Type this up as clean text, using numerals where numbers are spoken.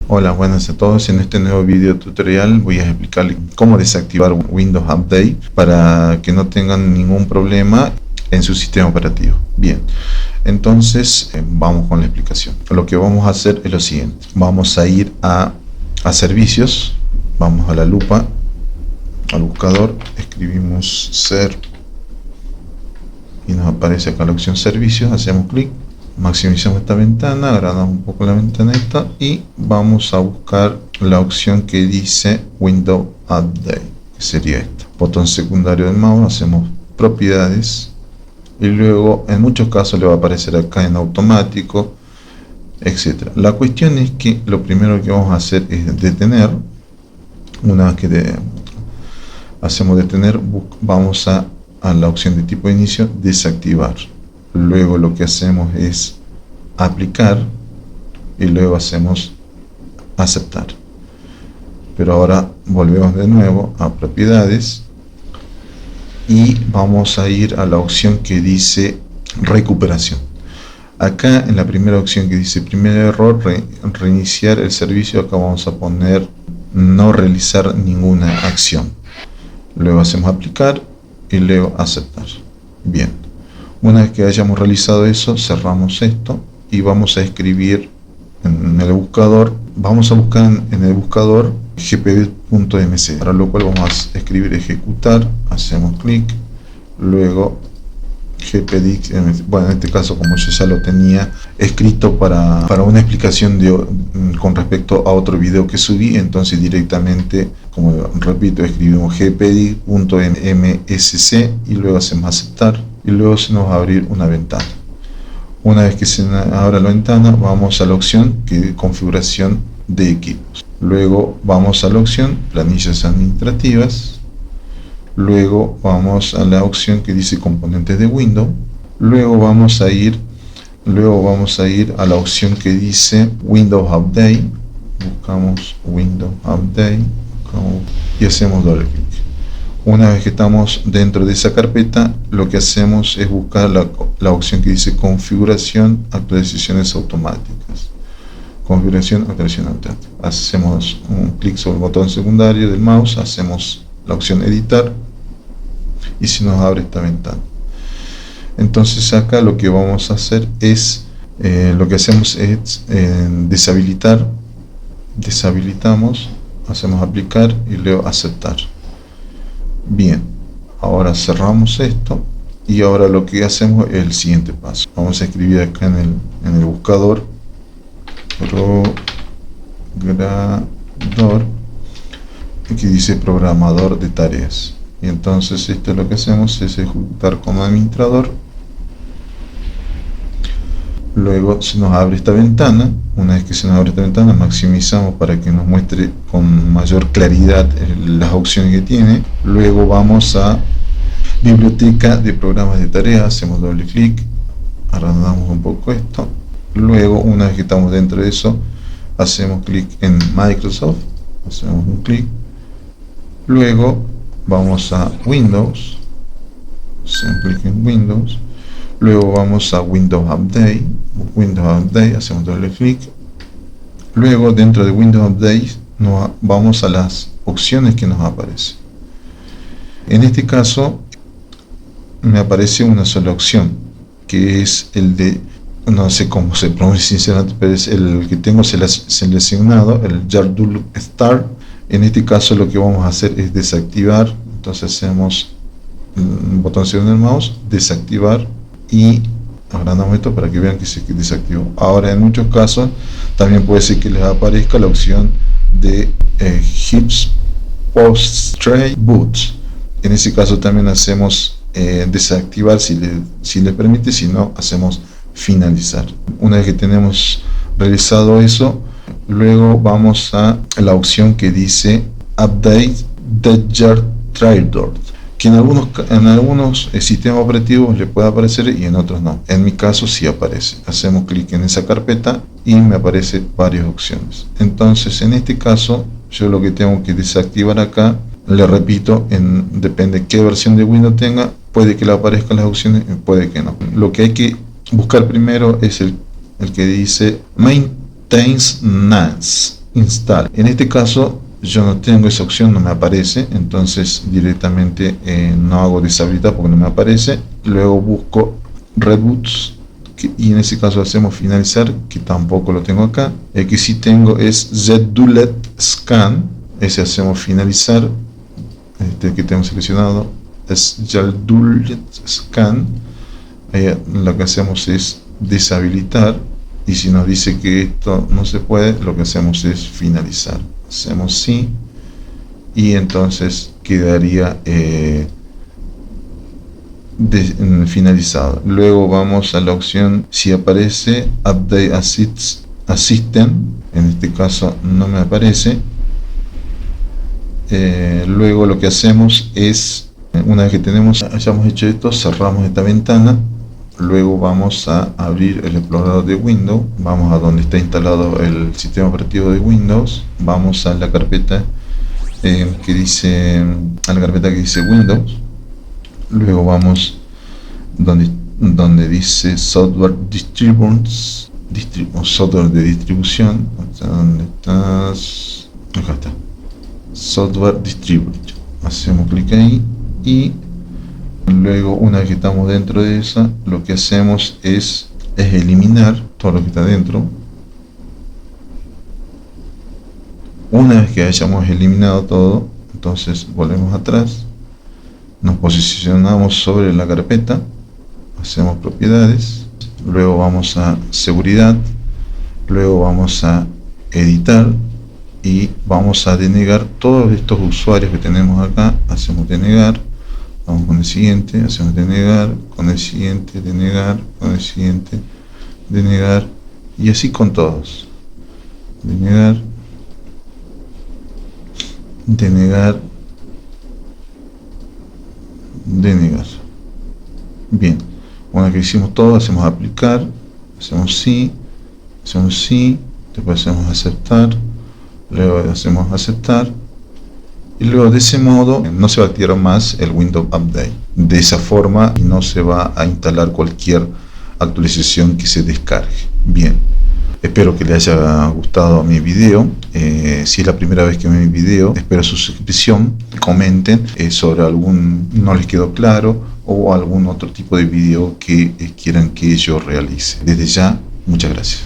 Hola, buenas a todos. En este nuevo video tutorial voy a explicarles cómo desactivar Windows Update para que no tengan ningún problema en su sistema operativo. Bien, entonces vamos con la explicación. Lo que vamos a hacer es lo siguiente. Vamos a ir a servicios, vamos a la lupa, al buscador, escribimos ser y nos aparece acá la opción servicios, hacemos clic. Maximizamos esta ventana, agrandamos un poco la ventanita y vamos a buscar la opción que dice Windows Update, que sería esta. Botón secundario del mouse, hacemos propiedades y luego en muchos casos le va a aparecer acá en automático, etcétera. La cuestión es que lo primero que vamos a hacer es detener. Una vez que hacemos detener, vamos a la opción de tipo de inicio, desactivar. Luego lo que hacemos es aplicar y luego hacemos aceptar. Pero ahora volvemos de nuevo a propiedades y vamos a ir a la opción que dice recuperación. Acá en la primera opción que dice primer error, reiniciar el servicio, acá vamos a poner no realizar ninguna acción. Luego hacemos aplicar y luego aceptar. Bien. Una vez que hayamos realizado eso, cerramos esto y vamos a escribir en el buscador, vamos a buscar en el buscador gpd.mc, para lo cual vamos a escribir ejecutar, hacemos clic, luego gpd, bueno, en este caso como yo ya lo tenía escrito para una explicación con respecto a otro video que subí, entonces directamente, como repito, escribimos gpd.msc y luego hacemos aceptar y luego se nos va a abrir una ventana. Una vez que se abra la ventana, vamos a la opción que es configuración de equipos, luego vamos a la opción planillas administrativas, luego vamos a la opción que dice componentes de Windows, luego vamos a ir a la opción que dice Windows Update, buscamos Windows Update y hacemos doble clic. Una vez que estamos dentro de esa carpeta, lo que hacemos es buscar la opción que dice configuración actualizaciones automáticas. Configuración actualización automática. Hacemos un clic sobre el botón secundario del mouse, hacemos la opción editar y se nos abre esta ventana. Entonces acá lo que vamos a hacer es deshabilitar, deshabilitamos, hacemos aplicar y luego aceptar. Bien, ahora cerramos esto y ahora lo que hacemos es el siguiente paso. Vamos a escribir acá en el buscador programador, que dice programador de tareas, y entonces esto lo que hacemos es ejecutar como administrador. Luego se nos abre esta ventana. Una vez que se nos abre esta ventana, maximizamos para que nos muestre con mayor claridad las opciones que tiene. Luego vamos a biblioteca de programas de tareas, hacemos doble clic, agrandamos un poco esto. Luego, una vez que estamos dentro de eso, hacemos clic en Microsoft, hacemos un clic. Luego vamos a Windows, hacemos clic en Windows. Luego vamos a Windows Update, hacemos doble clic. Luego dentro de Windows Update vamos a las opciones que nos aparecen. En este caso me aparece una sola opción, que es el de, no sé cómo se pronuncia sinceramente, pero es el que tengo seleccionado, el Yardul Start. En este caso lo que vamos a hacer es desactivar, entonces hacemos un botón segundo del mouse, desactivar, y agrandamos esto para que vean que se desactivó. Ahora en muchos casos también puede ser que les aparezca la opción de Hips Post Tray Boots. En ese caso también hacemos desactivar si les permite, si no hacemos finalizar. Una vez que tenemos realizado eso, luego vamos a la opción que dice Update the Trader, que en algunos sistemas operativos le puede aparecer y en otros no. En mi caso sí aparece. Hacemos clic en esa carpeta y me aparece varias opciones. Entonces en este caso yo lo que tengo que desactivar acá, le repito, depende qué versión de Windows tenga, puede que le aparezcan las opciones, puede que no. Lo que hay que buscar primero es el que dice Maintenance install. En este caso yo no tengo esa opción, no me aparece, entonces directamente no hago deshabilitar porque no me aparece. Luego busco reboots y en ese caso hacemos finalizar, que tampoco lo tengo acá. El que sí tengo es ZDulet Scan, ese hacemos finalizar. Este que tengo seleccionado es ZDulet Scan. Lo que hacemos es deshabilitar, y si nos dice que esto no se puede, lo que hacemos es finalizar. Hacemos sí y entonces quedaría finalizado. Luego vamos a la opción, si aparece Update Assistant, en este caso no me aparece. Luego lo que hacemos es, una vez que hayamos hecho esto, cerramos esta ventana. Luego vamos a abrir el explorador de Windows, vamos a donde está instalado el sistema operativo de Windows, vamos a la carpeta que dice Windows. Luego vamos donde dice Software Distributions, software de distribución. ¿Dónde estás? Acá está, Software Distribution. Hacemos clic ahí y luego, una vez que estamos dentro de esa, lo que hacemos es eliminar todo lo que está dentro. Una vez que hayamos eliminado todo, entonces volvemos atrás, nos posicionamos sobre la carpeta, hacemos propiedades, luego vamos a seguridad, luego vamos a editar y vamos a denegar todos estos usuarios que tenemos acá. Hacemos denegar. Vamos con el siguiente, hacemos denegar, con el siguiente, denegar, con el siguiente, denegar, y así con todos. Denegar, denegar, denegar. Bien, una que hicimos todo, hacemos aplicar, hacemos sí, después hacemos aceptar, luego hacemos aceptar. Y luego de ese modo no se va a activar más el Windows Update. De esa forma no se va a instalar cualquier actualización que se descargue. Bien, espero que les haya gustado mi video. Si es la primera vez que ven mi video, espero su suscripción. Comenten sobre algún no les quedó claro o algún otro tipo de video que quieran que yo realice. Desde ya, muchas gracias.